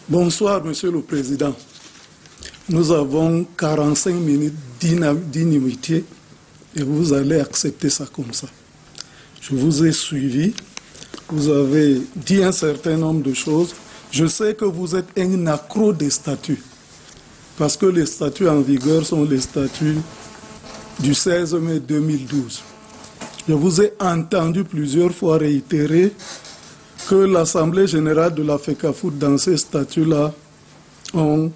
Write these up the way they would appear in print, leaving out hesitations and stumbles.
Bonsoir, Monsieur le Président. Nous avons 45 minutes d'inimitié et vous allez accepter ça comme ça. Je vous ai suivi, vous avez dit un certain nombre de choses. Je sais que vous êtes un accro des statuts, parce que les statuts en vigueur sont les statuts du 16 mai 2012. Je vous ai entendu plusieurs fois réitérer que l'Assemblée générale de la FECAFOOT, dans ces statuts-là, ont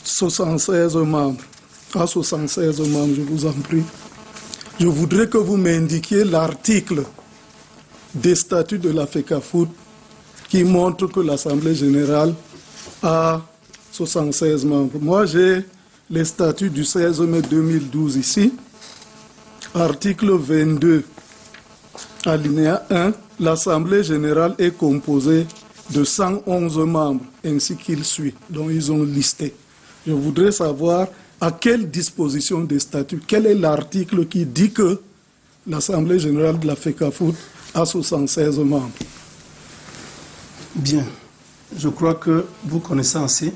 76 membres. À 76 membres, je vous en prie. Je voudrais que vous m'indiquiez l'article des statuts de la FECAFOOT qui montre que l'Assemblée générale a 76 membres. Moi, j'ai les statuts du 16 mai 2012 ici. Article 22, alinéa 1. L'Assemblée générale est composée de 111 membres, ainsi qu'il suit, dont ils ont listé. Je voudrais savoir à quelle disposition des statuts, quel est l'article qui dit que l'Assemblée générale de la FECAFOOT a 76 membres. Bien, je crois que vous connaissez assez.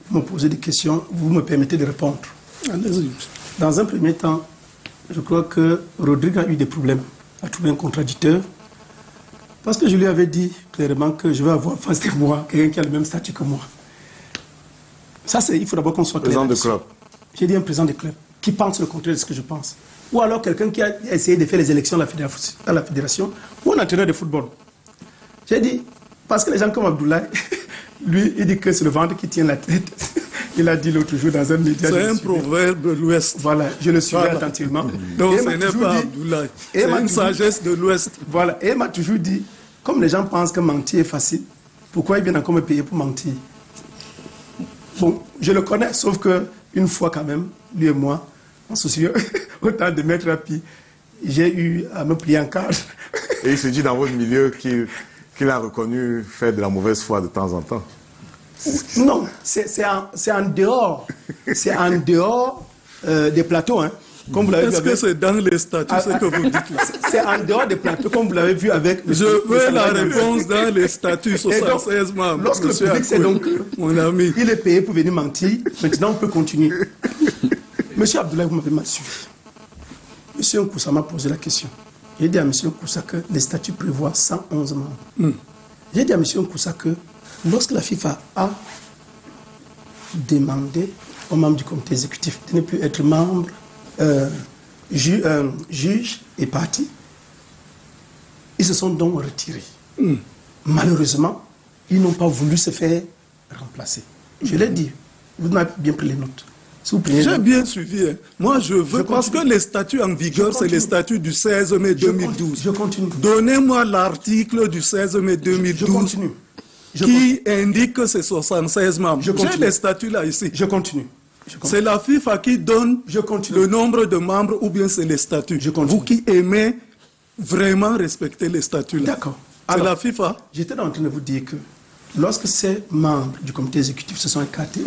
Vous me posez des questions, vous me permettez de répondre. Allez-y. Dans un premier temps, je crois que Rodrigue a eu des problèmes, a trouvé un contradicteur, parce que je lui avais dit clairement que je vais avoir en face de moi quelqu'un qui a le même statut que moi. Ça, il faut d'abord qu'on soit clair. Président de club. J'ai dit un président de club qui pense le contraire de ce que je pense. Ou alors quelqu'un qui a essayé de faire les élections à la fédération, ou un entraîneur de football. J'ai dit, parce que les gens comme Abdoulaye, lui, il dit que c'est le ventre qui tient la tête. Il a dit l'autre jour dans un média. C'est un proverbe de l'Ouest. Voilà, je le suivais attentivement. Donc ce n'est pas Abdoulaye, c'est une sagesse de l'Ouest. Voilà, et il m'a toujours dit, comme les gens pensent que mentir est facile, pourquoi ils viennent encore me payer pour mentir? Bon, je le connais, sauf qu'une fois quand même, lui et moi, on se souvient, au temps de Maître Rapi, j'ai eu à me plier en cadre. Et il se dit dans votre milieu qu'il a reconnu faire de la mauvaise foi de temps en temps. Non, c'est en dehors. C'est en dehors des plateaux. Hein. Est-ce que c'est dans les statuts ce que vous dites là? C'est en dehors des plateaux, comme vous l'avez vu avec... Je veux la réponse dans les statuts 76 membres. Lorsque le public sait donc mon ami, il est payé pour venir mentir, maintenant on peut continuer. Monsieur Abdoulaye, vous m'avez mal suivi. Monsieur Nkoussa m'a posé la question. J'ai dit à Monsieur Nkoussa que les statuts prévoient 111 membres. J'ai dit à Monsieur Nkoussa que lorsque la FIFA a demandé aux membres du comité exécutif de ne plus être membres, juges et partis, ils se sont donc retirés. Malheureusement, ils n'ont pas voulu se faire remplacer. Je l'ai dit, vous m'avez bien pris les notes. J'ai bien suivi. Hein. Moi, je veux, parce que les statuts en vigueur, c'est les statuts du 16 mai 2012. Je continue. Donnez-moi l'article du 16 mai 2012 qui indique que c'est 76 membres. J'ai les statuts là ici. Je continue. C'est la FIFA qui donne le nombre de membres ou bien c'est les statuts. Vous qui aimez vraiment respecter les statuts là. D'accord. C'est la FIFA. J'étais en train de vous dire que lorsque ces membres du comité exécutif se sont écartés,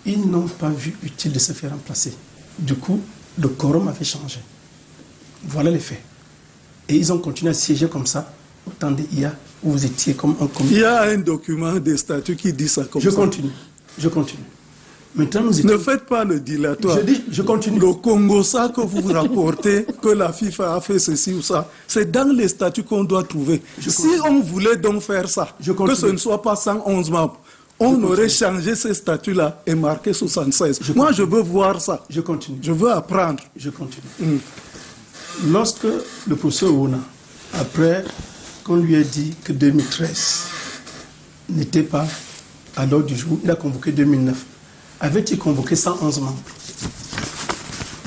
ils n'ont pas vu utile de se faire remplacer. Du coup, le quorum avait changé. Voilà les faits. Et ils ont continué à siéger comme ça, au temps de IA, où vous étiez comme un comité. Il y a un document des statuts qui dit ça comme ça. Je continue. Maintenant, nous ne faites pas le dilatoire. Je continue. Le Congo, ça que vous rapportez, que la FIFA a fait ceci ou ça, c'est dans les statuts qu'on doit trouver. Si on voulait donc faire ça, que ce ne soit pas 111 membres, on aurait changé ces statuts-là et marqué 76. Moi, je veux voir ça. Je continue. Je veux apprendre. Je continue. Lorsque le professeur Ouna, après qu'on lui ait dit que 2013 n'était pas à l'ordre du jour, il a convoqué 2009. Avait-il convoqué 111 membres?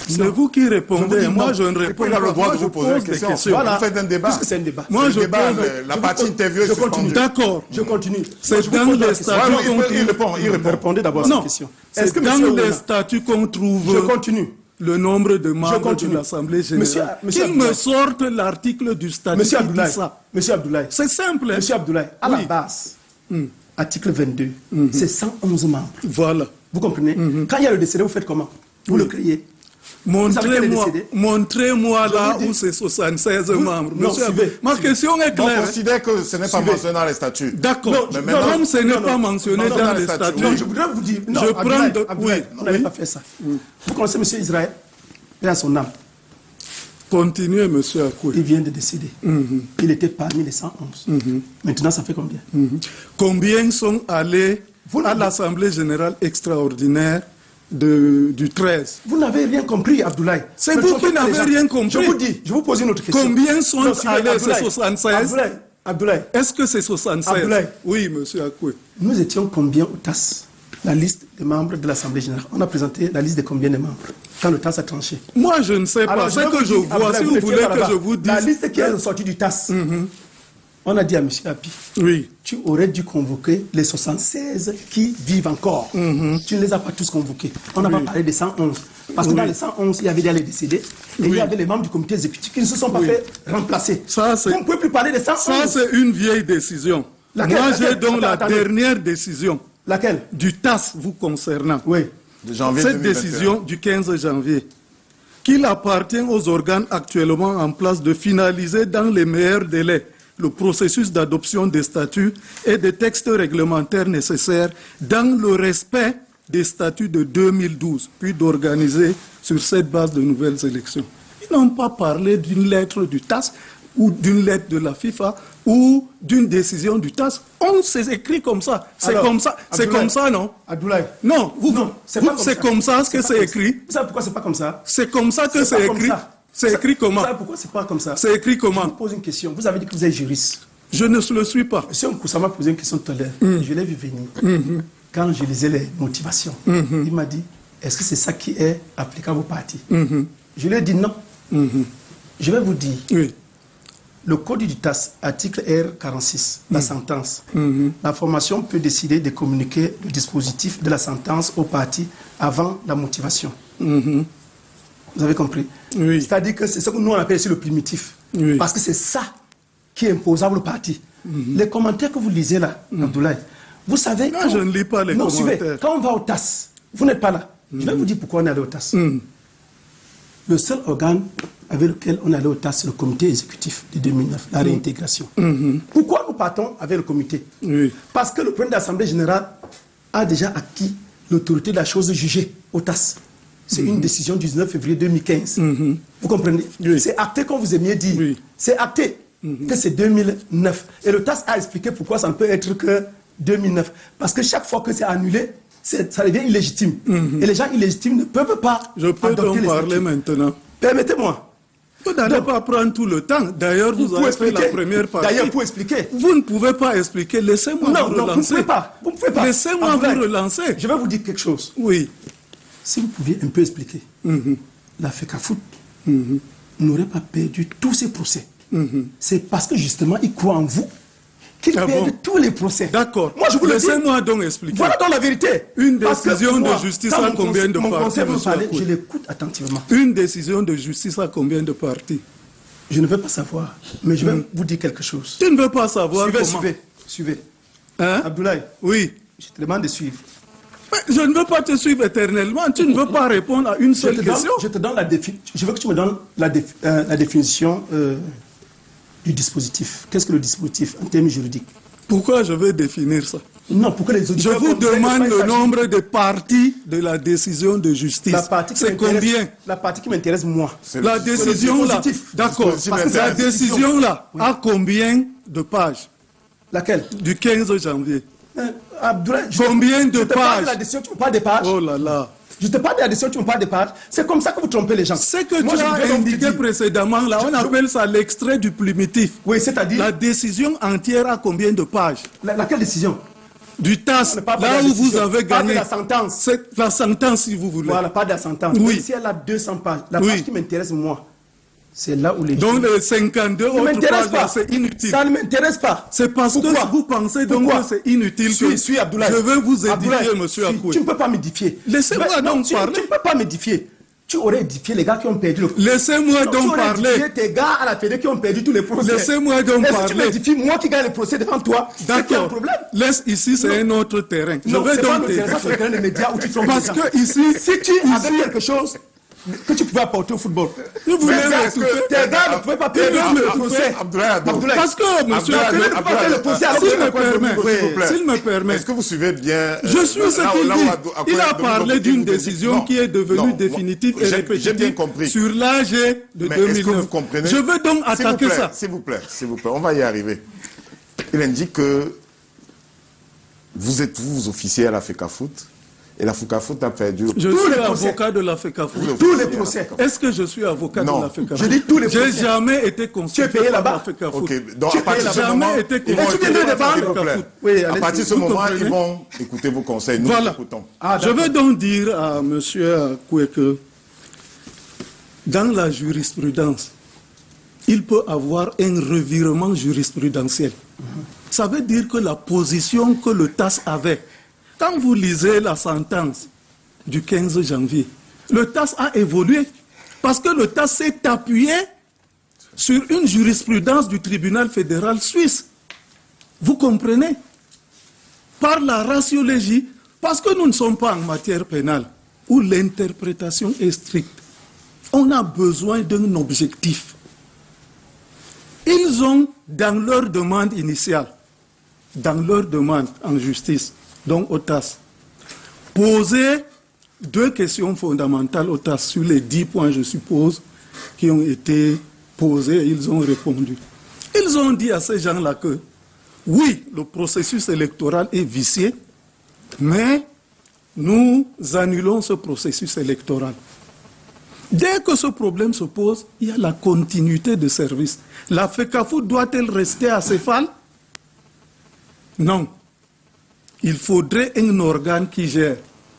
C'est vous qui répondez. Moi, je ne réponds pas. Le droit de vous poser la question. Voilà. Vous faites un débat. Puisque c'est un débat. Moi, je débat, la partie interview est suspendue. D'accord. Je continue. C'est dans les statuts qu'on trouve. Il répond. Répondez d'abord à cette question. C'est dans les statuts qu'on trouve. Je continue. Le nombre de membres de l'Assemblée générale. Qu'il me sorte l'article du statut qui dit ça. Monsieur Abdoulaye. C'est simple. Monsieur Abdoulaye, à la base, article 22, c'est 111 membres. Voilà. Vous comprenez? Quand il y a le décès, vous faites comment? Vous le créez. Vous savez qu'elle est décédée? Montrez-moi là vous dis- où c'est 76 membres. non, Monsieur suivez, Abou, ma question est On claire. considère que ce n'est pas Suivez. mentionné dans les statuts. D'accord. mais maintenant- Comme ce n'est pas mentionné non, dans les statuts. Non, je voudrais vous dire. Non, Je Abdoulaye, prends de- Abdoulaye, oui, on n'avait oui. pas fait ça. Vous connaissez M. Israël? Il a son âme. Continuez, monsieur Akoué. Il vient de décéder. Il était parmi les 111. Maintenant, ça fait combien? Combien sont allés Vous à n'avez- l'Assemblée générale extraordinaire du 13? Vous n'avez rien compris, Abdoulaye. C'est Ne vous trompez qui pas les n'avez gens. rien compris. Je vous dis, je vous pose une autre question. Combien sont Non, suivez, allés, c'est Abdoulaye. 76? Abdoulaye, Est-ce que c'est 76? Abdoulaye. Oui, monsieur Akoué. nous étions combien au TAS? La liste des membres de l'Assemblée générale. On a présenté la liste de combien de membres quand le TAS a tranché. Moi, je ne sais pas. Alors, Ce vais que vous je dire, vois, Abdoulaye, si vous n'étiez voulez pas que là-bas. je vous dise... La liste qui est sortie du TAS, on a dit à M. Api, Oui. tu aurais dû convoquer les 76 qui vivent encore. Tu ne les as pas tous convoqués. On n'a pas parlé des 111. Parce que dans les 111, il y avait déjà les décédés. Et il y avait les membres du comité exécutif qui ne se sont pas fait remplacer. Ça, c'est- Vous ne pouvez plus parler des 111. Ça, c'est une vieille décision. Laquelle, Moi, j'ai laquelle? donc la Attendez. dernière décision Laquelle? du TAS vous concernant. Oui. De janvier Cette 2021. décision du 15 janvier, qu'il appartient aux organes actuellement en place de finaliser dans les meilleurs délais le processus d'adoption des statuts et des textes réglementaires nécessaires dans le respect des statuts de 2012, puis d'organiser sur cette base de nouvelles élections. Ils n'ont pas parlé d'une lettre du TAS ou d'une lettre de la FIFA ou d'une décision du TAS. On s'est écrit comme ça. C'est Alors, comme ça. C'est Abdoulaye, comme ça, non? Abdoulaye. Non, c'est pas comme c'est ça. comme ça que pas c'est comme écrit. Vous savez pourquoi c'est pas comme ça? C'est comme ça que C'est pas c'est comme écrit. ça. C'est écrit comment? Vous savez pourquoi c'est pas comme ça? C'est écrit Je vous comment? pose une question. Vous avez dit que vous êtes juriste. Je ne le suis pas. Monsieur Nkoussa m'a posé une question tout à l'heure. Je l'ai vu venir. Quand je lisais les motivations, il m'a dit, est-ce que c'est ça qui est applicable au parti? Je lui ai dit non. Je vais vous dire, Oui. le code du TAS, article R46, la sentence, la formation peut décider de communiquer le dispositif de la sentence au parti avant la motivation. Vous avez compris? Oui. C'est-à-dire que c'est ce que nous on appelle ici le primitif. Oui. Parce que c'est ça qui est imposable au parti. Les commentaires que vous lisez là, Abdoulaye, vous savez... Non, je ne lis pas les commentaires. Suivez, quand on va au TAS, vous n'êtes pas là. Je vais vous dire pourquoi on est allé au TAS. Le seul organe avec lequel on est allé au TAS, c'est le comité exécutif de 2009, la réintégration. Pourquoi nous partons avec le comité? Oui. Parce que le président de l'Assemblée générale a déjà acquis l'autorité de la chose jugée au TAS. C'est une décision du 19 février 2015. Vous comprenez? Oui. C'est acté, comme vous aimiez dire. Oui. C'est acté que c'est 2009. Et le TAS a expliqué pourquoi ça ne peut être que 2009. Parce que chaque fois que c'est annulé, ça devient illégitime. Et les gens illégitimes ne peuvent pas Je peux adopter donc les parler statuts. maintenant. Permettez-moi. Vous n'allez Donc, pas prendre tout le temps. D'ailleurs, vous pouvez avez fait la expliquer. première partie. D'ailleurs, pour expliquer. Vous ne pouvez pas expliquer. Laissez-moi Non, vous non, vous ne relancer. pouvez pas. Vous ne pouvez pas. Laissez-moi Abdoulaye, vous relancer. Je vais vous dire quelque chose. Oui. Si vous pouviez un peu expliquer, la FECAFOOT n'aurait pas perdu tous ces procès. C'est parce que justement, ils croient en vous qu'ils Ah perdent bon? tous les procès. D'accord. Moi, je vous le dis. Laissez-moi donc expliquer. Voilà donc la vérité. Une Parce que décision de moi, justice quand a mon combien de mon parties, conseil me monsieur parlait, Akoui? je l'écoute attentivement. Une décision de justice a combien de parties? Je ne veux pas savoir, mais je vais vous dire quelque chose. Tu ne veux pas savoir Suivez, comment? suivez. Hein? Abdoulaye, Oui. je te demande de suivre. Mais je ne veux pas te suivre éternellement. Tu ne veux pas répondre à une seule question. Je te donne la définition. Je veux que tu me donnes la définition du dispositif. Qu'est-ce que le dispositif en termes juridiques? Pourquoi je vais définir ça? Non, pour que les Je auditeurs vous comprennent demande de quoi il le s'agit. nombre de parties de la décision de justice. La partie qui C'est m'intéresse- combien? La partie qui m'intéresse, moi. La décision là. dispositif. D'accord. Parce que c'est La la décision là a combien de pages? Laquelle? Du 15 janvier. Abdoulaye, Combien de je te parle pages? de la décision, tu me parles des pages. Oh là là. Je te parle de la décision, tu me parles des pages. C'est comme ça que vous trompez les gens. Ce que Moi, tu je as voudrais donc te indiqué dire- précédemment, là, on appelle ça l'extrait du primitif. Oui, c'est-à-dire. La décision entière a combien de pages? Laquelle décision? Du TAS, On ne parle pas là de la où vous décision, avez pas de gagné. la sentence. C'est la sentence, si vous voulez. Voilà, pas de la sentence. Oui. Même si elle a 200 pages. La Oui. page qui m'intéresse, moi, c'est là où les Donc gens... les 52 Ça ne autres m'intéresse pages, là, pas. c'est inutile. Ça ne m'intéresse pas. C'est parce Pourquoi? que vous pensez donc Pourquoi? que c'est inutile que Suis Abdoulaye. je vais vous édifier, Abdoulaye, monsieur suis. Akoué. Tu ne peux pas m'édifier. Laissez-moi Non, donc parler. Tu ne peux pas m'édifier. Tu aurais édifié les gars qui ont perdu le... Laissez-moi Non, donc tu aurais parler. édifié tes gars à la fédé qui ont perdu tous les procès. Laissez-moi donc Est-ce que parler. tu m'édifies moi qui gagne le procès devant toi? C'est qu'il y a un D'accord. problème. Laisse ici, c'est un autre terrain. Non, je vais c'est pas donc le terrain, c'est le t'édifier. terrain des médias où tu trompes Parce les gens. que ici, Si tu avais quelque chose, que tu pouvais apporter au football. Vous voulez est-ce m'étouffer? que- Tes gars ne pouvaient pas payer le procès. Abdoulaye, Parce que, monsieur, s'il me permet, est-ce que vous suivez bien je suis ce qu'il dit. Il a parlé d'une décision qui est devenue définitive et j'ai bien répétitive compris. sur l'AG de Mais est-ce que 2009. vous comprenez? Je veux donc attaquer ça. S'il vous plaît, on va y arriver. Il indique que vous êtes officier à la FECAFOOT et la FECAFOOT a perdu. Je suis avocat de la FECAFOOT. Tous les procès. Est-ce que je suis avocat Non. de la FECAFOOT? Je dis tous les J'ai procès. jamais été constitué Tu es payé par là-bas. la FECAFOOT. Ok, donc Tu à partir de ce jamais moment, été ils vont constitué tu viens de écouter défendre. s'il vous plaît. Oui, À allez-y. partir de ce Vous moment, comprenez? ils vont écouter vos conseils. Nous Voilà. écoutons. Je veux donc dire à M. Koué que dans la jurisprudence, il peut avoir un revirement jurisprudentiel. Ça veut dire que la position que le TAS avait, quand vous lisez la sentence du 15 janvier, le TAS a évolué parce que le TAS s'est appuyé sur une jurisprudence du tribunal fédéral suisse. Vous comprenez? Par la ratiologie, parce que nous ne sommes pas en matière pénale où l'interprétation est stricte. On a besoin d'un objectif. Ils ont, dans leur demande initiale, dans leur demande en justice, donc au TAS, posé 2 questions fondamentales au TAS sur les 10 points, je suppose, qui ont été posés et ils ont répondu. Ils ont dit à ces gens-là que, oui, le processus électoral est vicié, mais nous annulons ce processus électoral. Dès que ce problème se pose, il y a la continuité de service. La FECAFOOT doit-elle rester à Céphale? Non. Il faudrait un organe qui gère.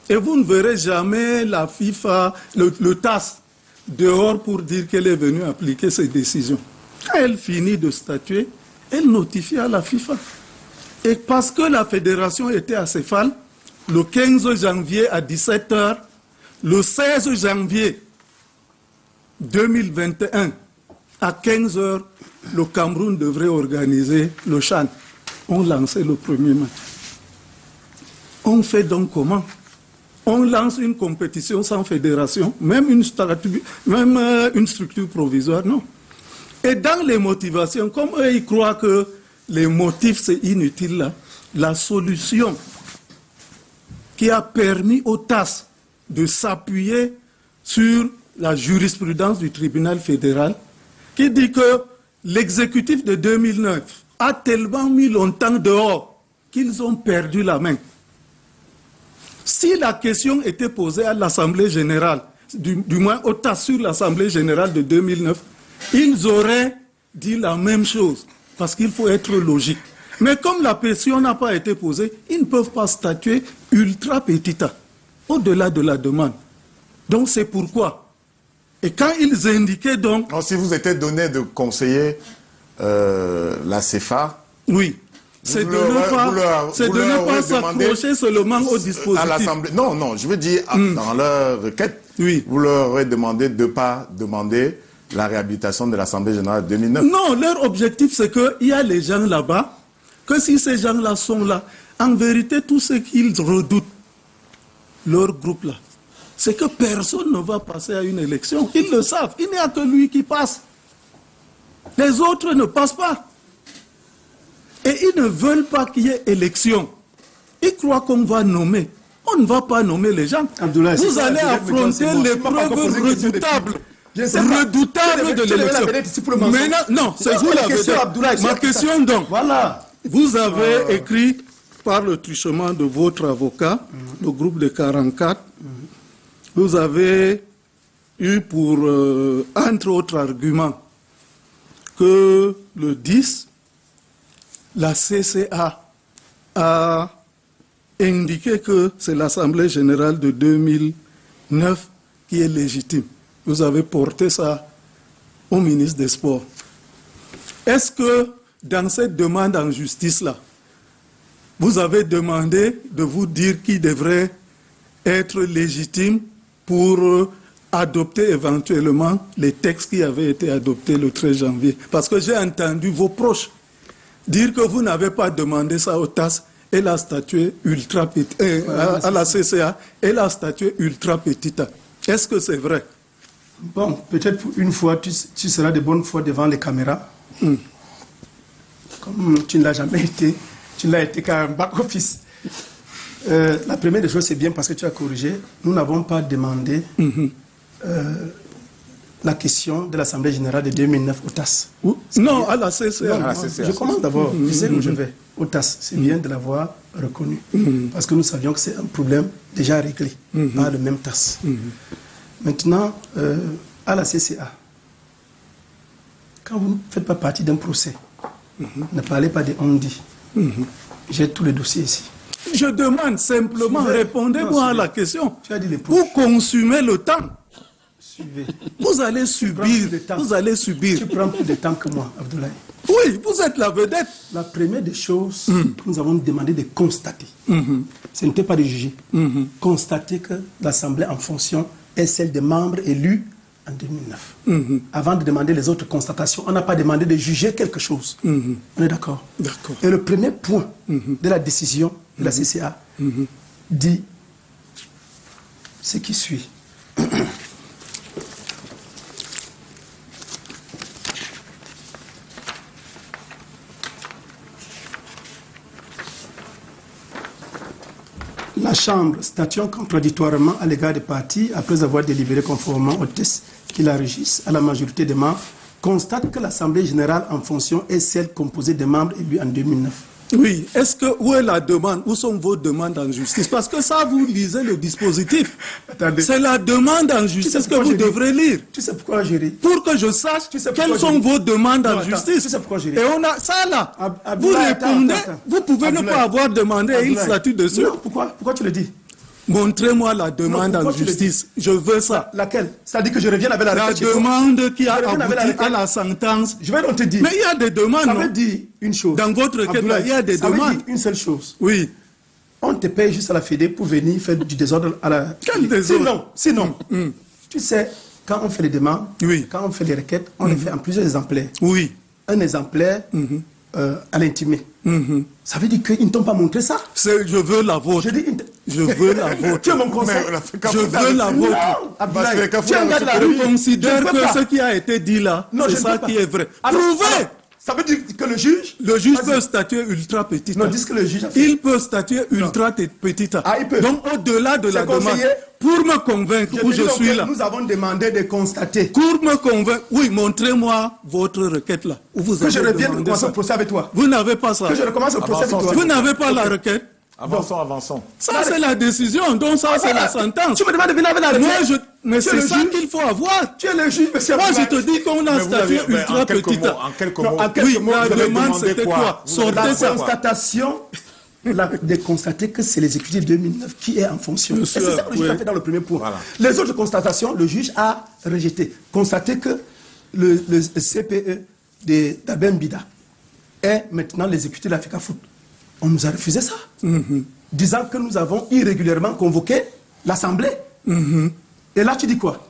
Et vous ne verrez jamais la FIFA, le TAS, dehors pour dire qu'elle est venue appliquer ses décisions. Quand elle finit de statuer, elle notifie à la FIFA. Et parce que la fédération était à Céphale, le 15 janvier à 17h, le 16 janvier 2021, à 15h, le Cameroun devrait organiser le CHAN. On lançait le premier match. On fait donc comment? On lance une compétition sans fédération, même une structure provisoire, non. Et dans les motivations, comme eux, ils croient que les motifs, c'est inutile là, la solution qui a permis au TAS de s'appuyer sur la jurisprudence du tribunal fédéral, qui dit que l'exécutif de 2009 a tellement mis longtemps dehors qu'ils ont perdu la main. Si la question était posée à l'Assemblée générale, du moins au TAS sur l'Assemblée générale de 2009, ils auraient dit la même chose, parce qu'il faut être logique. Mais comme la question n'a pas été posée, ils ne peuvent pas statuer ultra petita, au-delà de la demande. Donc c'est pourquoi. Et quand ils indiquaient donc... Alors, si vous étiez donné de conseiller la CFA... Oui. C'est de ne pas s'approcher seulement au dispositif. À l'Assemblée. Non, non, je veux dire, dans leur requête, oui. Vous leur aurez demandé de ne pas demander la réhabilitation de l'Assemblée générale de 2009. Non, leur objectif, c'est qu'il y a les gens là-bas, que si ces gens-là sont là, en vérité, tout ce qu'ils redoutent, leur groupe-là, c'est que personne ne va passer à une élection. Ils le savent. Il n'y a que lui qui passe. Les autres ne passent pas. Et ils ne veulent pas qu'il y ait élection. Ils croient qu'on va nommer. On ne va pas nommer les gens. Abdoulaye, vous allez affronter l'épreuve redoutable. Redoutable de l'élection. Maintenant, non, c'est vous la vedette. Ma question donc. Voilà. Vous avez écrit par le truchement de votre avocat, le groupe de 44, vous avez eu pour, entre autres arguments, que le 10, la CCA a indiqué que c'est l'Assemblée générale de 2009 qui est légitime. Vous avez porté ça au ministre des Sports. Est-ce que dans cette demande en justice-là, vous avez demandé de vous dire qui devrait être légitime pour adopter éventuellement les textes qui avaient été adoptés le 13 janvier? Parce que j'ai entendu vos proches dire que vous n'avez pas demandé ça au TAS et la statuée ultra petite, à la CCA et la statuée ultra petite. Est-ce que c'est vrai? Bon, peut-être pour une fois, tu seras de bonne foi devant les caméras. Comme tu ne l'as jamais été, tu ne l'as été qu'un back-office. La première des choses, c'est bien parce que tu as corrigé. Nous n'avons pas demandé la question de l'Assemblée générale de 2009 au TAS. Non, à la CCA. Non, je commence d'abord. Je sais où je vais. Au TAS, c'est bien de l'avoir reconnu. Parce que nous savions que c'est un problème déjà réglé par le même TAS. Maintenant, à la CCA, quand vous ne faites pas partie d'un procès, ne parlez pas de on-dit. J'ai tous les dossiers ici. Je demande simplement, répondez-moi à la question. Tu as dit les Vous consumez le temps. Suivez. Vous allez subir. Vous allez subir. Tu prends plus de temps que moi, Abdoulaye. Oui, vous êtes la vedette. La première des choses que nous avons demandé de constater, ce n'était pas de juger, constater que l'Assemblée en fonction est celle des membres élus en 2009. Avant de demander les autres constatations, on n'a pas demandé de juger quelque chose. On est d'accord? D'accord. Et le premier point de la décision de la CCA dit ce qui suit. La Chambre, statuant contradictoirement à l'égard des partis, après avoir délibéré conformément aux tests qui la régissent à la majorité des membres, constate que l'Assemblée générale en fonction est celle composée des membres élus en 2009. Oui, où est la demande? Où sont vos demandes en justice? Parce que ça, vous lisez le dispositif. C'est la demande en justice que vous devrez lire. Tu sais pourquoi je ris? Pour que je sache quelles sont vos demandes en justice. Tu sais pourquoi je ris? Et on a ça là. Vous Abdoulaye, répondez, attends. vous pouvez ne pas avoir demandé une statue dessus. Non, pourquoi tu le dis? Montrez-moi la demande en pourquoi tu le justice. Je veux ça. Laquelle? C'est-à-dire que je reviens avec la La requête chez toi. demande qui a Je reviens avec la abouti requête. à la sentence. Je vais donc te dire. Mais il y a des demandes, Ça non? veut dire une chose. Dans votre requête, là, il y a des ça veut demandes. dire une seule chose. Oui. On te paye juste à la Fédé pour venir faire du désordre à la... Quel désordre? Sinon, tu sais, quand on fait les demandes, Oui. quand on fait les requêtes, on les fait en plusieurs exemplaires. Oui. Un exemplaire à l'intimé. Ça veut dire qu'ils ne t'ont pas montré ça. Je veux la vôtre. Je dis, Je veux la vôtre. tu es mon conseil. Je veux la vôtre. Non, Abdoulaye, tu es un gars de la Je rue. considère Je ne peux que pas. ce qui a été dit là, Non, c'est je ne ça peux pas. qui est vrai. Alors, Prouvez. ça veut dire que le juge... Le juge Vas-y. peut statuer ultra petit. Non, dis ce que le juge a fait. Il peut statuer ultra petit. Ah, il peut. Donc, au-delà de la C'est demande, conseillé. pour me convaincre te où dis je donc suis que là, Nous avons demandé de constater pour me convaincre, oui, montrez-moi votre requête là, où vous que avez je revienne demandé commencer ça. au procès avec toi. Vous n'avez pas ça. Que je recommence au procès avec toi. Vous n'avez pas la requête. Avançons. Ça, c'est la décision. Donc, ça, c'est la sentence. Tu me demandes de venir avec la requête. Mais Tu es c'est le ça juge. qu'il faut avoir. Tu es le juge, monsieur Moi, je Abdoulaye. te dis qu'on a Mais vous statué avez- mais ultra en quelques petit. mots, en quelques Non, mots. en quelques Oui, mots, la vous avez demande, demandé c'était quoi? quoi? Vous avez La Sortez ça. constatation de constater que c'est l'exécutif 2009 qui est en fonction. Et c'est ça que le juge a fait dans le premier point. Voilà. Les autres constatations, le juge a rejeté. Constater que le CPE d'Abem Bida est maintenant l'exécutif de l'Africa Foot. On nous a refusé ça. Disant que nous avons irrégulièrement convoqué l'Assemblée. Et là, tu dis quoi?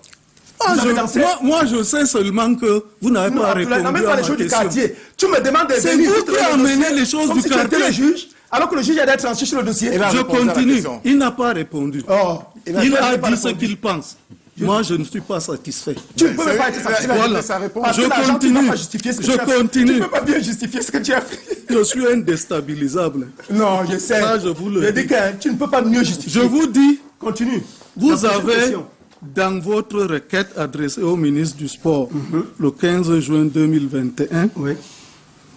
Ah, Vous avez dansé? moi, je sais seulement que vous n'avez Non, pas Abdoulaye, répondu n'amène à pas ma les choses du question. quartier. Tu me demandes de C'est venir vous sur qui le amenez dossier les choses comme du si tu étais quartier. le juge, alors que le juge a d'être tranché sur le dossier. Et là, Je répondez à la continue. question. Il n'a pas répondu. Oh, Il n'a a pas dit ce répondu. qu'il pense. Moi, je ne suis pas satisfait. Tu ne peux même pas être satisfait. Voilà. sa réponse. Parce que Je l'argent, tu ne continue. peux pas justifier ce que Je tu as fait. continue. Tu ne peux pas bien justifier ce que tu as fait. Je suis indéstabilisable. Non, je sais. Ça, je vous le Je dis. dis que tu ne peux pas mieux Je justifier. vous dis, Continue. vous La prochaine avez, question. dans votre requête adressée au ministre du Sport, le 15 juin 2021, Oui.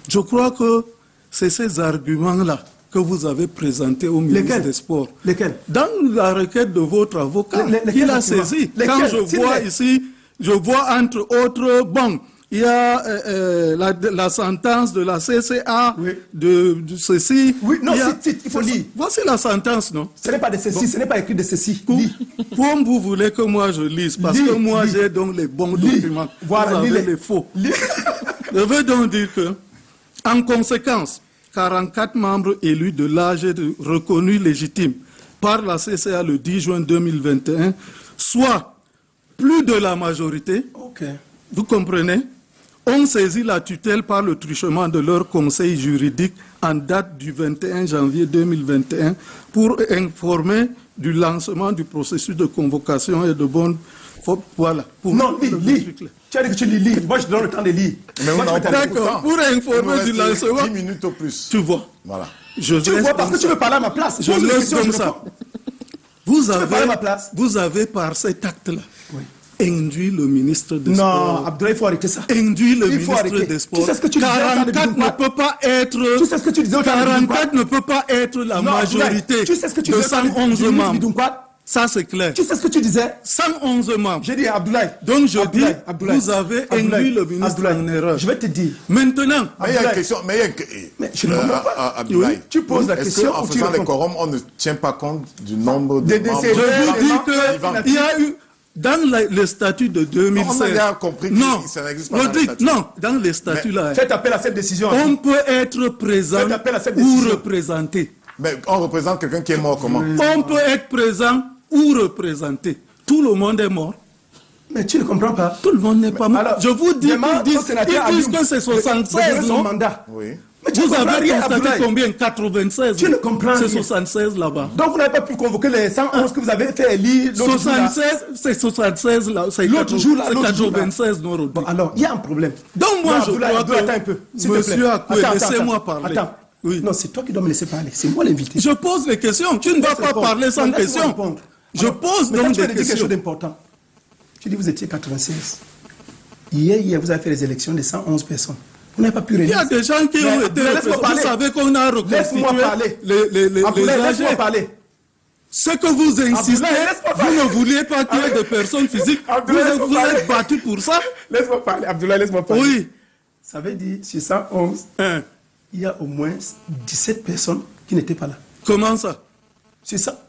je crois que c'est ces arguments-là que vous avez présentés au ministre Lesquels? des Sports. Lesquels? Dans la requête de votre avocat, Lesquels il a arguments? saisi. Lesquels? Quand je S'il vois plaît. ici, je vois entre autres, bon, il y a la sentence de la CCA, Oui. de ceci. Oui, non, il y a- il faut lire. Voici la sentence, non? Ce n'est pas de ceci, ce n'est pas écrit de ceci. Lis. Comme vous voulez que moi je lise, parce Lis, que moi lis. j'ai donc les bons Lis. documents. Voilà, vous avez lis-les. les faux. Lis. Je veux donc dire que, en conséquence, 44 membres élus de l'âge reconnu légitime par la CCA le 10 juin 2021, soit plus de la majorité, Ok. vous comprenez, ont saisi la tutelle par le truchement de leur conseil juridique en date du 21 janvier 2021 pour informer du lancement du processus de convocation et de bonne... Voilà. Non, lis. Tu as dit que tu lis. Moi, je te donne le temps de lire. D'accord, pour informer du lancement... 10 minutes au plus. Tu vois. Voilà. Tu vois, parce que tu veux parler à ma place. Je laisse comme ça. Vous avez, par cet acte-là, induit le ministre des Sports. Non, Abdoulaye, il faut arrêter ça. Induit le ministre des Sports. Tu sais ce que tu disais, 44 ne peut pas être... Tu sais ce que tu disais, 44 ne peut pas être la majorité tu sais ce que tu de disais, 111 membres. Ça, c'est clair. Tu sais ce que tu disais? 111 membres. J'ai dit Abdoulaye. Donc, je dis, vous avez induit le ministre en erreur. Je vais te dire. Maintenant... Mais il y a une question... Mais je ne comprends pas. Abdoulaye, tu poses la question. Est-ce qu'en faisant les quorums, on ne tient pas compte du nombre de membres? Je vous dis qu'il y a eu... Dans le statut de 2016... On a bien compris que ça n'existe pas dans le statut. Non, dans les statuts là... Faites appel à cette décision. On peut être présent ou représenté. Mais on représente quelqu'un qui est mort, comment? On peut être présent ou représenté. Tout le monde est mort. Mais tu ne comprends pas. Tout le monde n'est pas mort. Alors, je vous dis qu'ils disent que c'est 76, non? Mandat. Oui. Vous avez constaté combien? 96. Tu ne comprends C'est rien. 76 là-bas. Donc vous n'avez pas pu convoquer les 111 que vous avez fait élire. 76, c'est 76 là. C'est 96 non. Bon, alors, il y a un problème. Donc moi, je crois attends un peu. Monsieur Akoué, laissez-moi parler. Attends. Oui. Non, c'est toi qui dois me laisser parler. C'est moi l'invité. Je pose les questions. Tu ne vas pas parler sans question. Je pose donc des questions. quelque chose d'important. Tu dis vous étiez 96. Hier, vous avez fait les élections de 111 personnes. Vous n'avez pas pu réunir. Il y a des gens qui ont été... Vous savez qu'on a reconstitué les âgés. Laisse-moi parler. Ce que vous insistez, vous ne vouliez pas qu'il y ait de personnes physiques. Vous êtes battu pour ça. Laisse-moi parler. Abdoulaye, laisse-moi parler. Oui. Ça veut dire, sur 111, il y a au moins 17 personnes qui n'étaient pas là. Comment ça? C'est ça.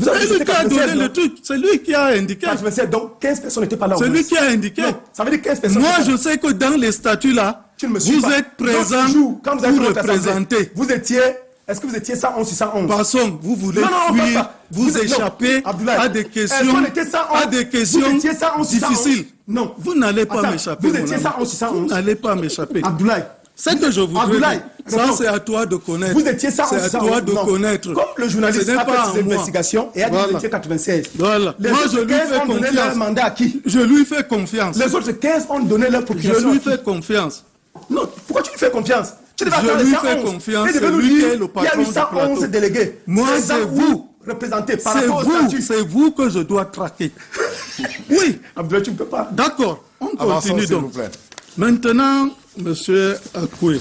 C'est lui qui a donné le truc. C'est lui qui a indiqué. Donc 15 personnes n'étaient pas là. C'est lui qui a indiqué. Non, ça veut dire 15 personnes. Moi, je sais que dans les statuts là, vous êtes présent quand vous avez représenté. Vous étiez... Est-ce que vous étiez 111 sur 111? Passons, vous voulez fuir, vous échapper à des questions difficiles. Non. Vous n'allez pas m'échapper. Vous étiez 111 sur 111. Vous n'allez pas m'échapper. Abdoulaye. C'est que je voudrais. Ça, c'est à toi de connaître. Vous étiez 111 sur 111. C'est à toi de connaître. Comme le journaliste a fait ses investigations et a dit que vous étiez 96. Voilà. Les Moi, autres 15 ont donné leur mandat à qui? Je lui fais confiance. Les autres 15 ont donné leur procuration. Je lui fais confiance. Non, pourquoi tu lui fais confiance? Je lui fais confiance, c'est lui qui est le patron du plateau. Il y a eu 111 délégués. Moi, c'est vous. Représentés par rapport au statut. C'est vous que je dois traquer. Oui. Abdoulaye, tu ne peux pas. D'accord, on continue donc. donc. Maintenant, monsieur Akoué,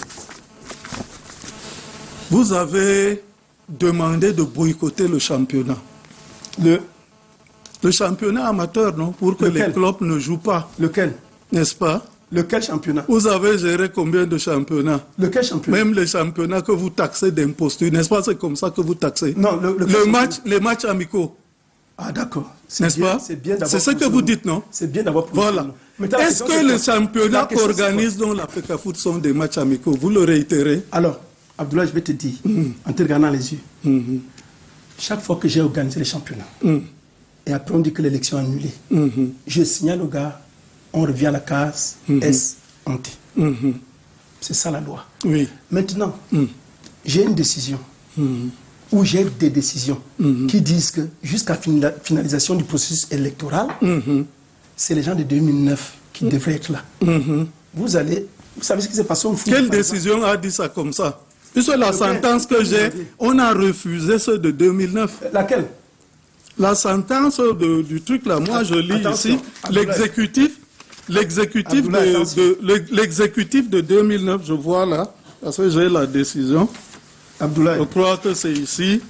vous avez demandé de boycotter le championnat. Le championnat amateur, non? Pour que les clubs ne jouent pas. Lequel? N'est-ce pas? Lequel championnat? Vous avez géré combien de championnats? Lequel championnat? Même les championnats que vous taxez d'imposture, n'est-ce pas? C'est comme ça que vous taxez. Non, les matchs amicaux. Ah d'accord. N'est-ce pas? C'est ce que vous dites, non? C'est bien d'avoir... Voilà. Est-ce que les championnats qu'organise donc la FECAFOOT sont des matchs amicaux? Vous le réitérez? Alors, Abdoulaye, je vais te dire, en te regardant les yeux, chaque fois que j'ai organisé les championnats, et après on dit que l'élection est annulée, je signale au gars, on revient à la case S hanté. C'est ça la loi. Oui. Maintenant, j'ai une décision, ou j'ai des décisions qui disent que jusqu'à finalisation du processus électoral, c'est les gens de 2009 qui devraient être là. Vous savez ce qui s'est passé au foot? Quelle décision a dit ça comme ça? Puisque la sentence que j'ai, on a refusé ceux de 2009. Laquelle? La sentence du truc là, moi je lis ici, l'exécutif de 2009, je vois là, parce que j'ai la décision. Abdoulaye. Je crois que c'est ici,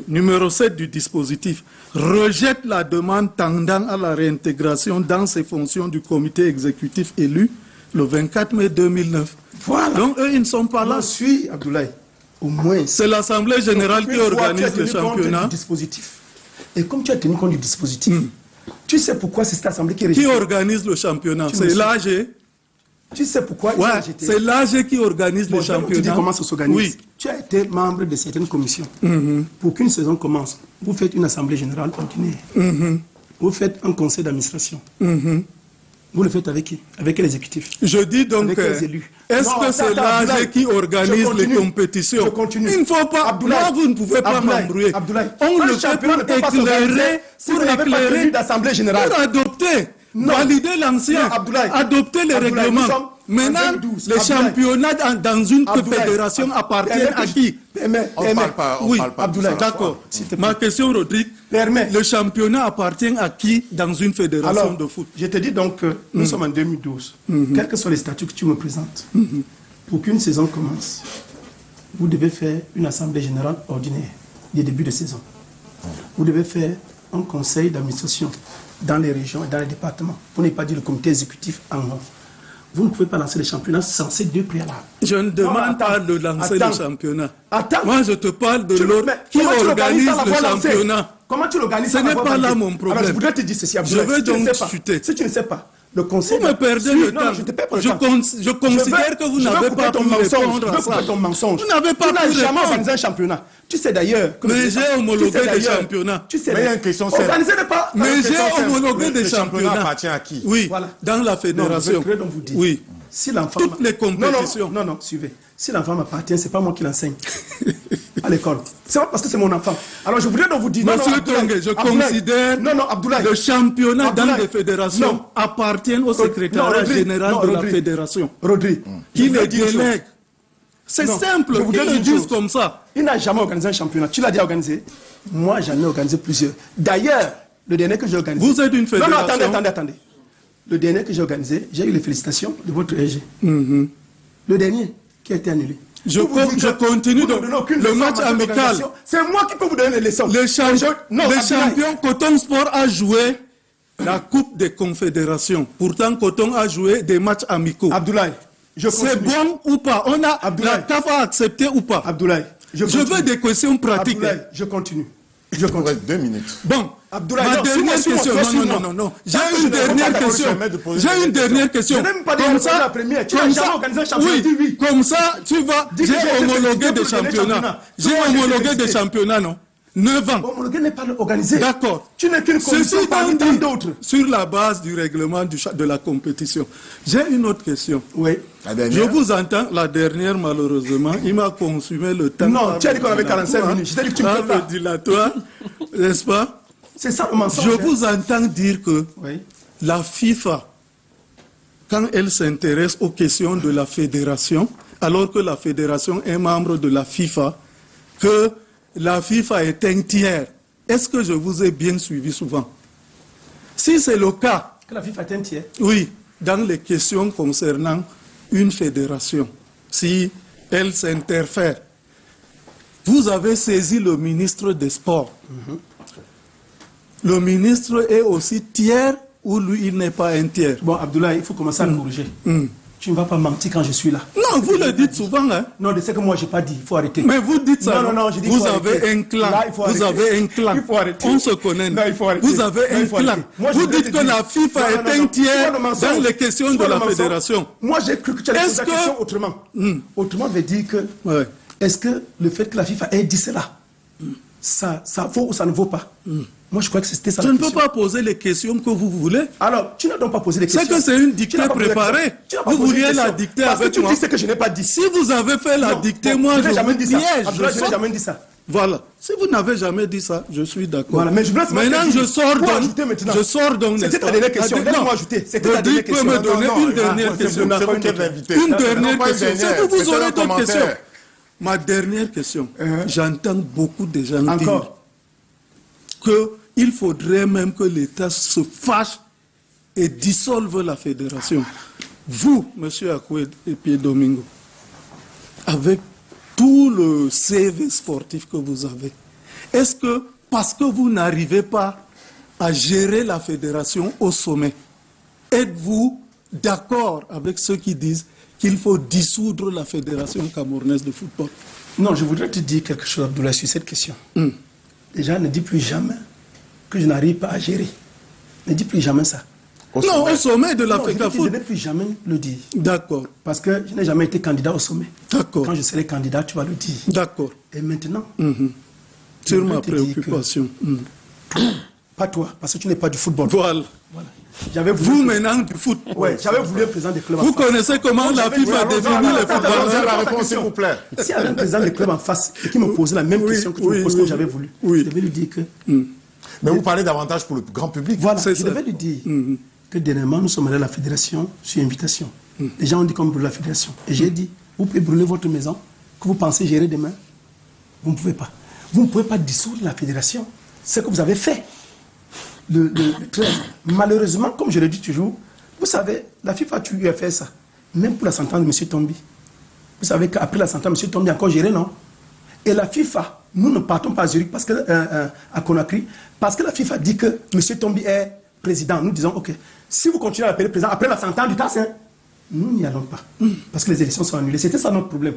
numéro 7 du dispositif, rejette la demande tendant à la réintégration dans ses fonctions du comité exécutif élu le 24 mai 2009. Voilà. Donc eux, ils ne sont pas là. Je suis, Abdoulaye, au moins. C'est l'Assemblée générale qui organise le championnat. Et comme tu as tenu compte du dispositif, tu sais pourquoi c'est cette assemblée qui Qui organise le championnat? C'est l'AG. Tu sais pourquoi? Ouais, c'est l'AG qui organise le championnat. Tu dis comment ça s'organise? Oui. Tu as été membre de certaines commissions. Pour qu'une saison commence, vous faites une assemblée générale ordinaire. Vous faites un conseil d'administration. Vous le faites avec qui? Avec l'exécutif? Je dis donc, Avec les élus. est-ce Non, que c'est attends, l'AG qui organise les compétitions? Je continue. Il ne faut pas, Abdoulaye, là vous ne pouvez pas m'embrouiller. Abdoulaye, On un le fait championnat pour ne peut pas s'organiser éclairer, si vous n'avez pas tenu d'assemblée générale. pour adopter, Non. valider l'ancien, Non, Abdoulaye. adopter les Abdoulaye, règlements. nous sommes en Maintenant, 2012. les Abdoulaye. championnats dans une Abdoulaye. fédération appartiennent à qui? On parle pas Oui, de ça. Abdoulaye, d'accord. S'il te plaît. Ma question, Rodrigue, Permets. le championnat appartient à qui dans une fédération Alors, de foot? je te dis donc que nous sommes en 2012. Quels que soient les statuts que tu me présentes, pour qu'une saison commence, vous devez faire une assemblée générale ordinaire, des débuts de saison. Vous devez faire un conseil d'administration dans les régions et dans les départements. Pour ne pas dire le comité exécutif en haut. Vous ne pouvez pas lancer les championnats sans ces deux préalables. Je ne demande pas de lancer attends. le championnat. Attends. Moi, je te parle de Tu- l'autre mais qui comment tu organise l'organises sans le l'avoir lancé? championnat. Comment tu l'organises Ce sans n'est l'avoir pas là validé? mon problème. Alors, je voudrais te dire ceci, Abdoulaye. Je veux Si tu ne donc sais pas, chuter. Si tu ne sais pas, le conseil... Vous me perdez Si, le non, temps. non, je te perds pas le Je temps. je considère que vous n'avez pas pu répondre à ça. couper ton mensonge. Vous n'avez pas Tu n'as pu jamais répondre. organisé un championnat. Tu sais d'ailleurs que... Mais j'ai homologué des championnats. Tu sais Mais il y a une question, c'est... Organiser n'est pas... Mais question, j'ai c'est- homologué des le championnat championnats. appartient à qui? Oui, Voilà. dans la Non, fédération. je voudrais donc vous dire. Oui. Si l'enfant... Toutes les compétitions. Non, non, suivez. Si l'enfant m'appartient, c'est pas moi qui l'enseigne à l'école. C'est pas parce que c'est mon enfant. Alors je voudrais donc vous dire... Monsieur Abdoulaye, Tongue, je Abdoulaye. considère Non, non, Abdoulaye. le championnat dans Abdoulaye. les fédérations Non. appartiennent au secrétariat Rodrigue. général Non, de la Rodrigue. fédération. Rodrigue. Qui je voudrais les dire une chose. délègue. C'est Non, simple, je voudrais ils dire le une disent chose. comme ça. Il n'a jamais organisé un championnat. Tu l'as déjà organisé. Moi, j'en ai organisé plusieurs. D'ailleurs, le dernier que j'ai organisé... Vous êtes une fédération. Non, non, attendez. Le dernier que j'ai organisé, j'ai eu les félicitations de votre RG. Le dernier qui a été annulé. Je Vous dites je que continue vous ne donc, donnez aucune le leçon match en matière amical. d'organisation. C'est moi qui peux vous donner les leçons. Le Abdoulaye. champion Coton Sport a joué la Coupe des Confédérations. Pourtant, Coton a joué des matchs amicaux. Abdoulaye, je continue. C'est bon ou pas? La Abdoulaye. CAF a accepté ou pas? Abdoulaye, Je veux des questions pratiques. Abdoulaye, je continue. Il faudrait 2 minutes. Bon, Abdoulaye, ma non, dernière suis-moi, question. suis-moi. Non. J'ai Tant que je une ne réponds dernière pas, question. permets de poser J'ai des une dernière question. Je n'ai même pas dit la première. Tu n'as jamais organisé un championnat. Dis oui. Comme ça, tu vas. Dis que J'ai j'ai été homologué félicité des pour le dernier championnats. championnat. J'ai Moi, j'ai été homologué des félicité. championnats, non? 9 ans. Homologué n'est pas organisé. D'accord. Tu n'es qu'une commission Ceci parmi étant tant dit, d'autres. sur la base du règlement de la compétition, j'ai une autre question. Oui. La Je dernière. vous entends, la dernière malheureusement, il m'a consumé le temps. Non, par tu as dit qu'on avait le 45 dilatoire, minutes. Je t'ai dit que tu me par fais pas. le dilatoire, n'est-ce pas? C'est ça le mensonge. Je hein. vous entends dire que Oui. la FIFA, quand elle s'intéresse aux questions de la fédération, alors que la fédération est membre de la FIFA, que la FIFA est un tiers. Est-ce que je vous ai bien suivi souvent? Si c'est le cas, Que la FIFA est un tiers. oui, dans les questions concernant une fédération, si elle s'interfère, vous avez saisi le ministre des Sports. Le ministre est aussi tiers ou lui, il n'est pas un tiers? Bon, Abdoulaye, il faut commencer à corriger. Tu ne vas pas mentir quand je suis là. Non, vous le dites souvent, hein? Non, c'est que moi, je n'ai pas dit. Il faut arrêter. Mais vous dites ça. Non, je dis vous faut avez arrêter. un clan. Là, il faut Vous arrêter. avez un clan. Il faut arrêter. On se connaît. Non, il faut arrêter. Vous avez Non, un il faut clan. arrêter. Moi, je Vous voudrais dites te que dire- la FIFA Non, est non, un non. tiers Tu vois le mensonge. dans les questions Tu de vois la le mensonge. fédération. Moi, j'ai cru que tu allais Est-ce poser la que- question autrement. Autrement veut dire que... Ouais. Est-ce que le fait que la FIFA ait dit cela, ça vaut ou ça ne vaut pas? Moi, je crois que c'était ça Je la ne peux question. pas poser les questions que vous voulez. Alors, tu n'as donc pas posé les questions. C'est que c'est une Tu dictée n'as pas posé la préparée. question. Tu n'as pas Vous posé les vouliez la questions. dicter Parce avec que tu moi. dis ce que je n'ai pas dit. Si vous avez fait la Non, dictée, bon, moi, je je n'ai jamais vous dit ça. piège. Abdoulaye, je n'ai saute. jamais dit ça. Voilà. Si vous n'avez jamais dit ça, je suis d'accord. Voilà, mais je vous laisse maintenant, maintenant je sors pour donc. ajouter maintenant. Je sors donc. C'était n'est-ce ta pas? dernière question. Non. Laisse-moi ajouter. C'était ta Rodrigue dernière peut question. me donner Non, une dernière c'est question. vous qui Une êtes invité. Une Non, dernière pas une question. dernière, C'est vous, vous c'est aurez un d'autres commentaire. questions. Ma dernière question. J'entends beaucoup de gens dire Encore. qu'il faudrait même que l'État se fâche et dissolve la fédération. Vous, M. Akoué et Pierre Domingo, avec tout le CV sportif que vous avez, est-ce que, parce que vous n'arrivez pas à gérer la fédération au sommet, êtes-vous d'accord avec ceux qui disent qu'il faut dissoudre la fédération camerounaise de football? Non, je voudrais te dire quelque chose, Abdoulaye, sur cette question. Déjà, ne dis plus jamais que je n'arrive pas à gérer. Ne dis plus jamais ça. Non, au sommet de la Non, je FECA dis que Foot. je ne plus jamais le dire. D'accord, Parce que je n'ai jamais été candidat au sommet. d'accord, Quand je serai candidat, tu vas le dire. d'accord. Et maintenant, Sur voudrais ma te dire que- préoccupation. Pas toi, parce que tu n'es pas du football. Voilà. J'avais voulu... Vous maintenant du foot. Ouais, j'avais voulu un président des clubs Vous en face. connaissez comment la FIFA définit les footballeurs? La réponse, s'il vous plaît. S'il y avait un président des clubs en face et qui me posait la même question que tu me poses comme j'avais voulu, je devais lui dire que... Mais vous parlez davantage pour le grand public. Voilà, C'est je ça. devais lui dire que dernièrement, nous sommes allés à la fédération sur invitation. Les gens ont dit qu'on brûle la fédération. Et j'ai dit, vous pouvez brûler votre maison, que vous pensez gérer demain. Vous ne pouvez pas. Vous ne pouvez pas dissoudre la fédération. C'est ce que vous avez fait. Le 13. Malheureusement, comme je le dis toujours, vous savez, la FIFA a fait ça. Même pour la sentence de M. Tombi. Vous savez qu'après la sentence, M. Tombi a encore géré, non? Et la FIFA, nous ne partons pas à Zurich parce que, à Conakry, parce que la FIFA dit que M. Tombi est président. Nous disons, OK, si vous continuez à l'appeler président, après la sentence du TAS, nous n'y allons pas. Parce que les élections sont annulées. C'était ça notre problème.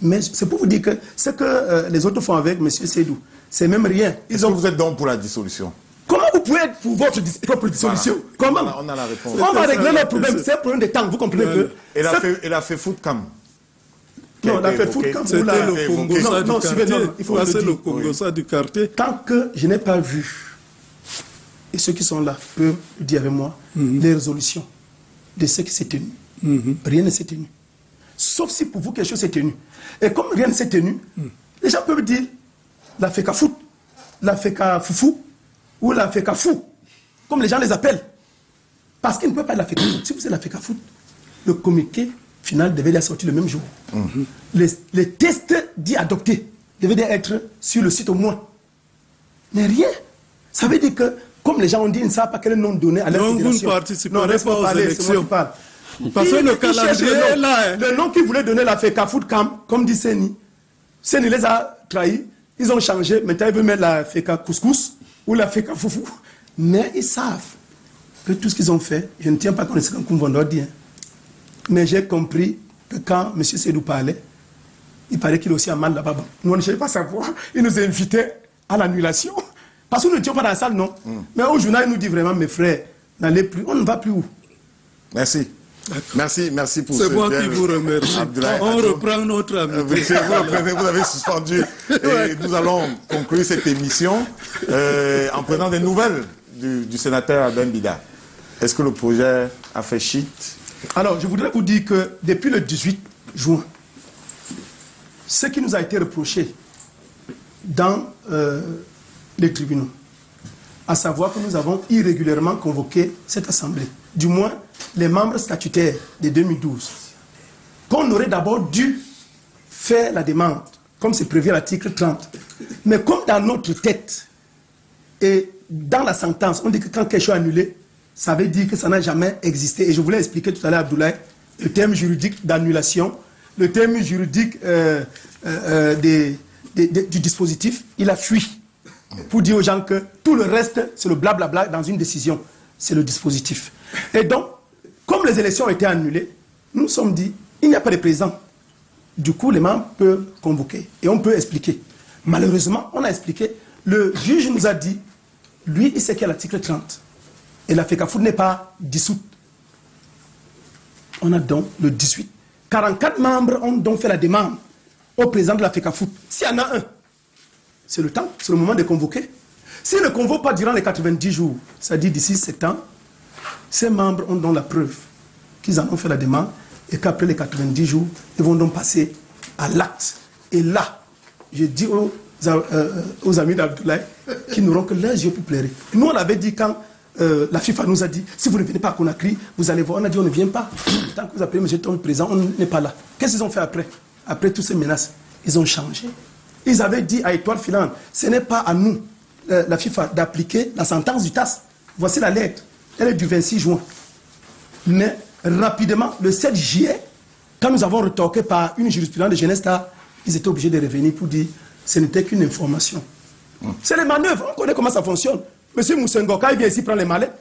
Mais c'est pour vous dire que ce que les autres font avec M. Sédou, c'est même rien. Est-ce que vous êtes donc pour la dissolution? Comment vous pouvez être pour votre propre dissolution? Comment? On a la réponse. On va régler notre problème. C'est un problème de temps. Vous comprenez que... Et la fait foot cam. Non, la fait foot cam. C'était le Congo ça du quartier. Il faut C'est le le Congo ça du quartier. Tant que je n'ai pas vu, et ceux qui sont là peuvent le dire avec moi, les résolutions de ce qui s'est tenu. Rien ne s'est tenu. Sauf si pour vous quelque chose s'est tenu. Et comme rien ne s'est tenu, les gens peuvent dire la FECA foot, la FECA foufou, ou la FECA fou, comme les gens les appellent. Parce qu'ils ne peuvent pas être la FECA foot. Si vous êtes la FECA foot, le communiqué final devait être sorti le même jour. Les tests dits adoptés devaient être sur le site au moins. Mais rien. Ça veut dire que, comme les gens ont dit, ils ne savent pas quel nom donner à la fédération. Non, vous ne participerez pas aux élections. Parce que le calendrier est là. Le nom qu'ils voulaient donner la FECA Foot Camp, comme dit Seni, Seni les a trahis. Ils ont changé. Maintenant, ils veulent mettre la FECA Couscous ou la FECA Foufou. Mais ils savent que tout ce qu'ils ont fait, je ne tiens pas compte de ce qu'on Koumvondo dit. Mais j'ai compris que quand M. Sédou parlait, il paraît qu'il est aussi à mal là-bas. Nous, on ne savait pas savoir. Il nous a invités à l'annulation. Parce que nous n'étions pas dans la salle, non. Mais au journal, il nous dit vraiment, mes frères, n'allez plus. On ne va plus où? Merci. Merci pour ce C'est moi qui vous remercie. On reprend notre amitié. Vous avez suspendu. Et nous allons conclure cette émission en prenant des nouvelles du sénateur Ben Bida. Est-ce que le projet a fait shit? Alors, je voudrais vous dire que depuis le 18 juin, ce qui nous a été reproché dans les tribunaux, à savoir que nous avons irrégulièrement convoqué cette assemblée, du moins les membres statutaires de 2012, qu'on aurait d'abord dû faire la demande, comme c'est prévu à l'article 30. Mais comme dans notre tête et dans la sentence, on dit que quand quelque chose est annulé, ça veut dire que ça n'a jamais existé. Et je voulais expliquer tout à l'heure, Abdoulaye, le terme juridique d'annulation, le terme juridique du dispositif, il a fui pour dire aux gens que tout le reste, c'est le blablabla dans une décision. C'est le dispositif. Et donc, comme les élections ont été annulées, nous nous sommes dit, il n'y a pas de président. Du coup, les membres peuvent convoquer et on peut expliquer. Malheureusement, on a expliqué. Le juge nous a dit, lui, il sait qu'il y a l'article 30. Et la FECAFOOT n'est pas dissoute. On a donc le 18. 44 membres ont donc fait la demande au président de la FECAFOOT. S'il y en a un, c'est le temps, c'est le moment de convoquer. S'il ne convoque pas durant les 90 jours, c'est-à-dire d'ici 7 ans, ces membres ont donc la preuve qu'ils en ont fait la demande et qu'après les 90 jours, ils vont donc passer à l'acte. Et là, je dis aux amis d'Abdoulaye qu'ils n'auront que leurs yeux pour pleurer. Nous, on avait dit quand la FIFA nous a dit, si vous ne venez pas à Conakry, vous allez voir. On a dit, on ne vient pas. Tant que vous appelez M. Tom président, on n'est pas là. Qu'est-ce qu'ils ont fait après? Après toutes ces menaces, ils ont changé. Ils avaient dit à Étoile Filante, ce n'est pas à nous, la FIFA, d'appliquer la sentence du TAS. Voici la lettre. Elle est du 26 juin. Mais rapidement, le 7 juillet, quand nous avons retorqué par une jurisprudence de jeunesse, ils étaient obligés de revenir pour dire ce n'était qu'une information. C'est les manœuvres, on connaît comment ça fonctionne. Monsieur Moussengo, quand il vient ici prendre les malais,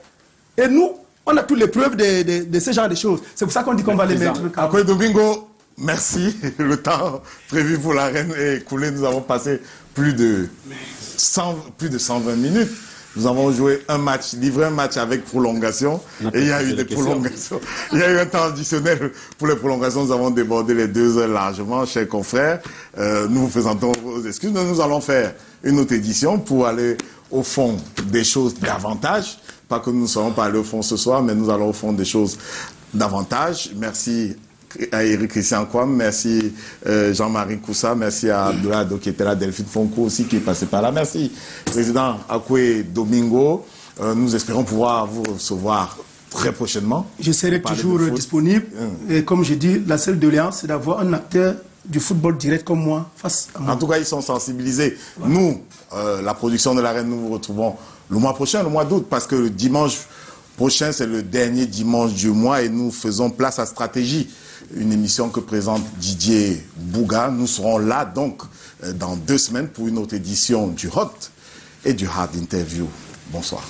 et nous, on a toutes les preuves de ce genre de choses. C'est pour ça qu'on dit qu'on va les mettre. Après Domingo, merci. Le temps prévu pour l'arène est écoulé. Nous avons passé plus de 120 minutes. Nous avons joué un match, livré un match avec prolongation. Et il y a eu des prolongations. Il y a eu un temps additionnel pour les prolongations. Nous avons débordé les 2 heures largement, chers confrères. Nous vous présentons vos excuses. Nous allons faire une autre édition pour aller au fond des choses davantage. Pas que nous ne serons pas allés au fond ce soir, mais nous allons au fond des choses davantage. Merci à Eric Christian Kwam, merci Jean-Marie Koussa, merci à Abdoulaye Ado qui était là, Delphine Fonko aussi qui est passé par là. Merci Président Akwe Domingo. Nous espérons pouvoir vous recevoir très prochainement. Je serai toujours disponible. Et comme je dis, la seule doléance, c'est d'avoir un acteur du football direct comme moi face à moi. En tout cas, ils sont sensibilisés. Voilà. Nous, la production de l'Arène, nous vous retrouvons le mois prochain, le mois d'août, parce que le dimanche prochain, c'est le dernier dimanche du mois et nous faisons place à Stratégie, une émission que présente Didier Bouga. Nous serons là, donc, dans 2 semaines pour une autre édition du Hot et du Hard Interview. Bonsoir.